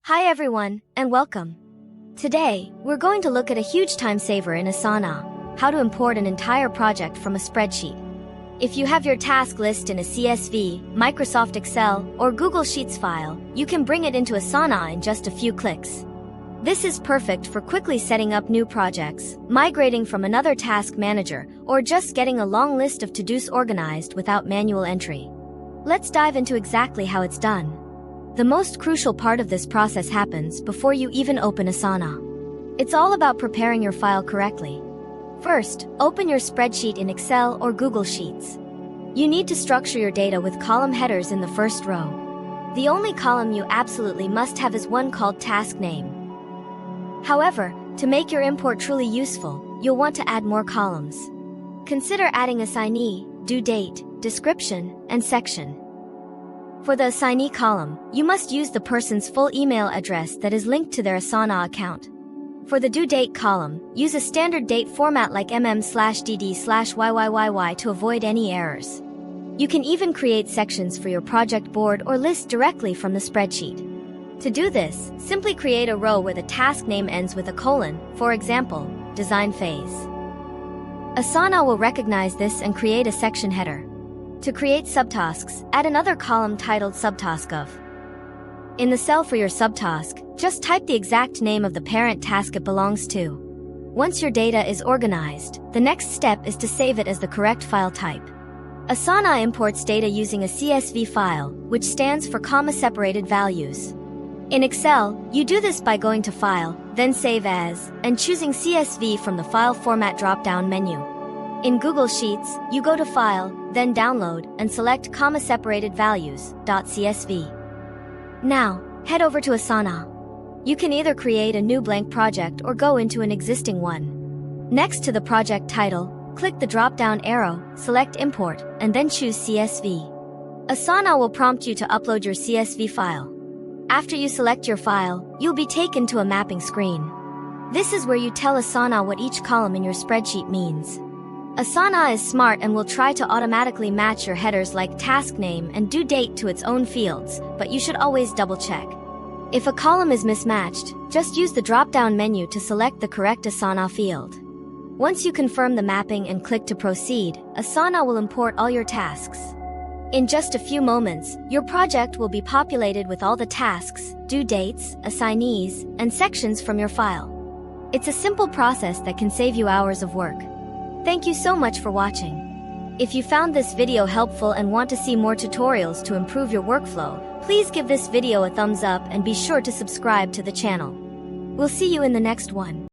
Hi everyone, and welcome. Today, we're going to look at a huge time saver in Asana, how to import an entire project from a spreadsheet. If you have your task list in a CSV, Microsoft Excel, or Google Sheets file, you can bring it into Asana in just a few clicks. This is perfect for quickly setting up new projects, migrating from another task manager, or just getting a long list of to-dos organized without manual entry. Let's dive into exactly how it's done. The most crucial part of this process happens before you even open Asana. It's all about preparing your file correctly. First, open your spreadsheet in Excel or Google Sheets. You need to structure your data with column headers in the first row. The only column you absolutely must have is one called Task Name. However, to make your import truly useful, you'll want to add more columns. Consider adding Assignee, Due Date, Description, and Section. For the Assignee column, you must use the person's full email address that is linked to their Asana account. For the Due Date column, use a standard date format like mm/dd/yyyy to avoid any errors. You can even create sections for your project board or list directly from the spreadsheet. To do this, simply create a row where the task name ends with a colon, for example, Design Phase. Asana will recognize this and create a section header. To create subtasks, add another column titled Subtask of. In the cell for your subtask, just type the exact name of the parent task it belongs to. Once your data is organized, the next step is to save it as the correct file type. Asana imports data using a CSV file, which stands for comma-separated values. In Excel, you do this by going to File, then Save As, and choosing CSV from the File Format drop-down menu. In Google Sheets, you go to File, then Download, and select comma-separated values.csv. Now, head over to Asana. You can either create a new blank project or go into an existing one. Next to the project title, click the drop-down arrow, select Import, and then choose CSV. Asana will prompt you to upload your CSV file. After you select your file, you'll be taken to a mapping screen. This is where you tell Asana what each column in your spreadsheet means. Asana is smart and will try to automatically match your headers like task name and due date to its own fields, but you should always double-check. If a column is mismatched, just use the drop-down menu to select the correct Asana field. Once you confirm the mapping and click to proceed, Asana will import all your tasks. In just a few moments, your project will be populated with all the tasks, due dates, assignees, and sections from your file. It's a simple process that can save you hours of work. Thank you so much for watching. If you found this video helpful and want to see more tutorials to improve your workflow, please give this video a thumbs up and be sure to subscribe to the channel. We'll see you in the next one.